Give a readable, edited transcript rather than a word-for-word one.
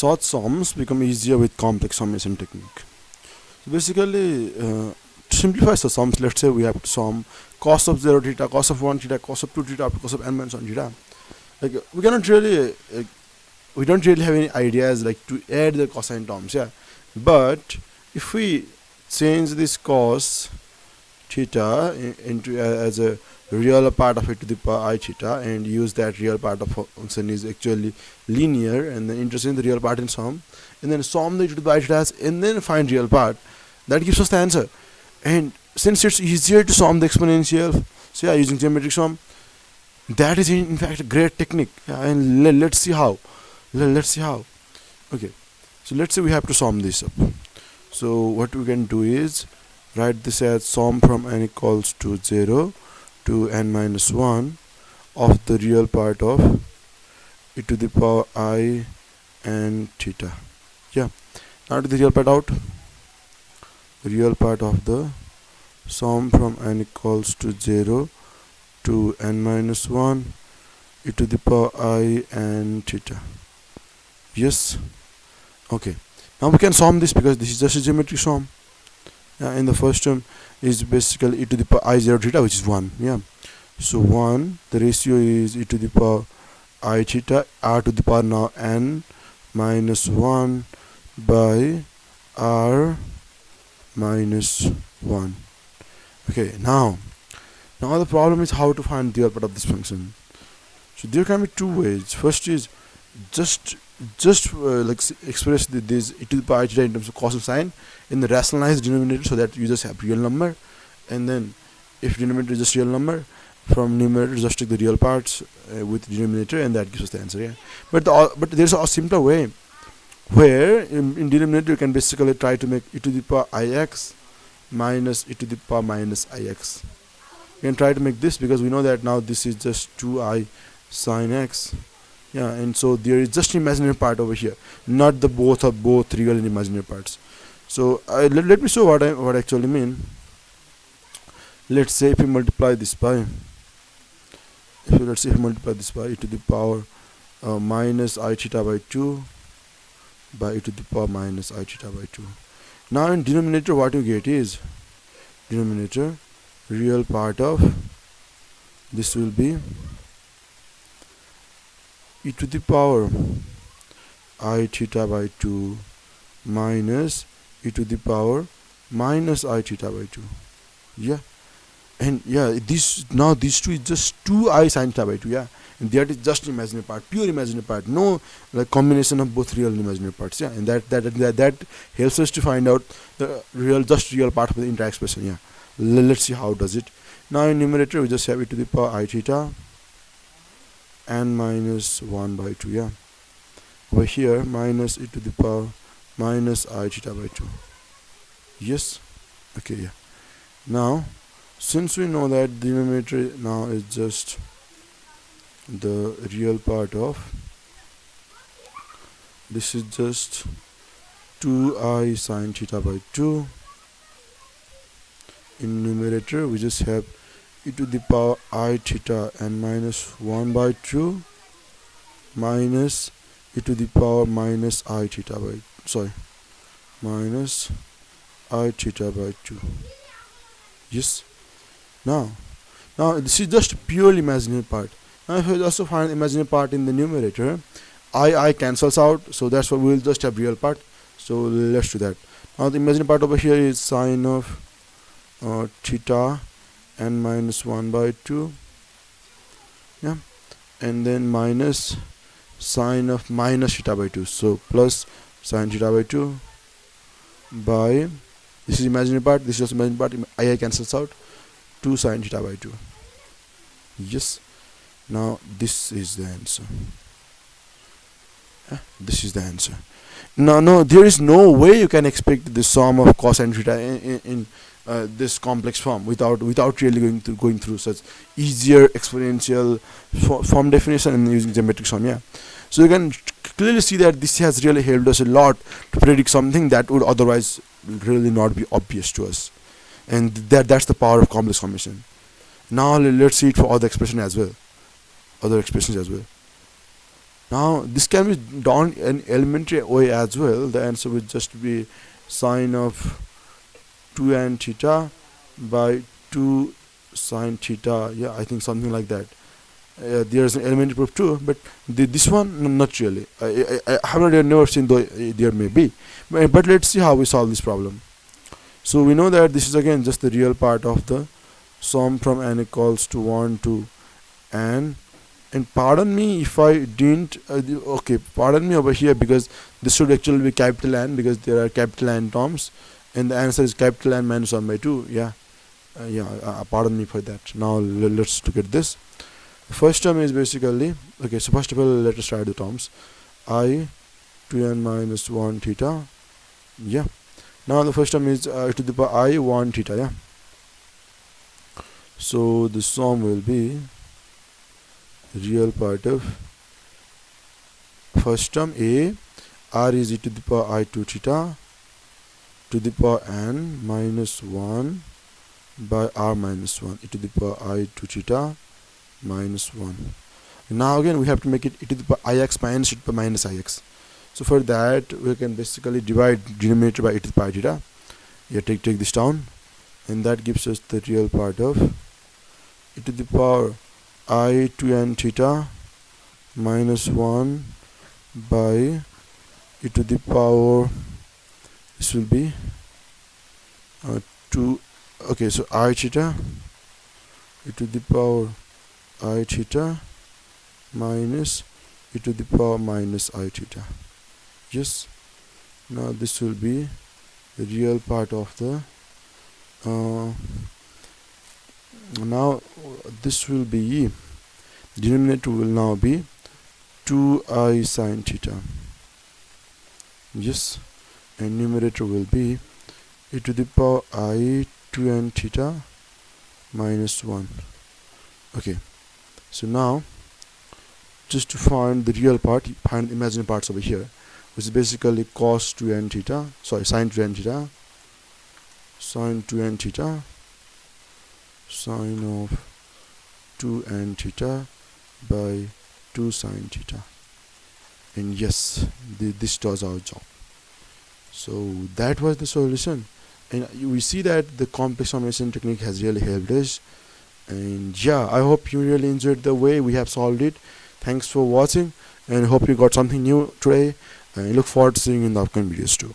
Such sums become easier with complex summation technique. So basically, to simplify the sums, let's say we have to sum cos of 0 theta, cos of 1 theta, cos of 2 theta, up to cos of n minus 1 theta. Like we cannot really, we don't really have any ideas like to add the cosine terms, yeah. But if we change this cos theta into as a real part of e to the power I theta, and use that real part of function is actually linear, and then interchange the real part in sum, and then sum the e to the power I theta and then find real part, that gives us the answer. And since it's easier to sum the exponential, so yeah, using geometric sum, that is in fact a great technique, yeah, and let's see how. Let's see how. Okay, so let's say we have to sum this up. So what we can do is write this as sum from n equals to 0 to n minus 1 of the real part of e to the power I and theta. Yeah, now to the real part out. The real part of the sum from n equals to 0 to n minus 1 e to the power I and theta. Yes. Okay, now we can sum this because this is just a geometric sum. Yeah, and the first term is basically e to the power I0 theta, which is 1. Yeah, so 1, the ratio is e to the power I theta, r to the power now n minus 1 by r minus 1. Okay, now the problem is how to find the real part of this function. So there can be two ways. First is just like express this e to the power I theta in terms of cos and sine in the rationalized denominator, so that you just have real number, and then if denominator is just real number, from numerator just take the real parts with denominator, and that gives us the answer. Yeah, but there's a simpler way where in denominator you can basically try to make e to the power ix minus e to the power minus ix. You can try to make this because we know that now this is just 2I sine x. Yeah, and so there is just imaginary part over here, not the both real and imaginary parts. So let me show what I actually mean. Let's say if we multiply this by, let's say if we multiply this by e to the power minus I theta by 2 by e to the power minus I theta by 2. Now in denominator what you get is denominator real part of this will be e to the power I theta by 2 minus e to the power minus I theta by 2. Yeah, and yeah, these two is just 2I sine theta by 2. Yeah, and that is just imaginary part, pure imaginary part, no like combination of both real and imaginary parts. Yeah, and that helps us to find out the real part of the entire expression. Yeah, let's see how does it. Now in numerator we just have e to the power I theta n minus 1 by 2. Yeah, over here minus e to the power minus I theta by 2. Yes. Okay. Yeah, now since we know that the denominator now is just the real part of this is just 2I sine theta by 2, in numerator we just have e to the power I theta n minus 1 by 2 minus e to the power minus I theta by minus I theta by 2. Yes. Now this is just purely imaginary part. Now if we also find imaginary part in the numerator, I cancels out, so that's why we will just have real part. So let's do that. Now the imaginary part over here is sine of theta n minus 1 by 2. Yeah, and then minus sine of minus theta by 2, so plus sine theta by 2 by, this is imaginary part, this is also imaginary part, I cancels out, 2 sine theta by 2. Yes, now this is the answer. Yeah, this is the answer. No, there is no way you can expect the sum of cos and theta in this complex form without really going through such easier exponential form definition and using geometric sum. Yeah, so you can clearly see that this has really helped us a lot to predict something that would otherwise really not be obvious to us, and that's the power of complex summation. Now let's see it for other expressions as well. Now this can be done in elementary way as well. The answer would just be sine of 2 n theta by 2 sine theta. Yeah, I think something like that. There's an elementary proof too, but this one not really. I have never seen, though there may be. But let's see how we solve this problem. So we know that this is again just the real part of the sum from n equals to 1 to n. And pardon me if I didn't okay, pardon me over here, because this should actually be capital N, because there are capital N terms, and the answer is capital N minus 1 by 2. Yeah, pardon me for that. Now let's look at this. The first term is basically, okay, so first of all let us write the terms. I 2n minus 1 theta. Yeah, now the first term is to the power I 1 theta. Yeah, so the sum will be real part of first term a r is e to the power I 2 theta to the power n minus 1 by r minus 1 e to the power I 2 theta minus 1. Now again we have to make it e to the power ix minus e to the power minus ix. So for that we can basically divide denominator by e to the power theta. Yeah, take this down, and that gives us the real part of e to the power I 2n theta minus 1 by e to the power, this will be 2, okay, so I theta e to the power I theta minus e to the power minus I theta. Yes, now this will be the real part of the now this will be, denominator will now be 2i sine theta. Yes, and numerator will be e to the power I 2n theta minus 1. Okay, so now just to find the real part, find imaginary parts over here, which is basically cos 2n theta, sorry, sine 2n theta, sine 2n theta, sine of 2n theta by 2 sine theta. And yes, this does our job. So that was the solution, and we see that the complex summation technique has really helped us. And yeah, I hope you really enjoyed the way we have solved it. Thanks for watching, and hope you got something new today, and I look forward to seeing you in the upcoming videos too.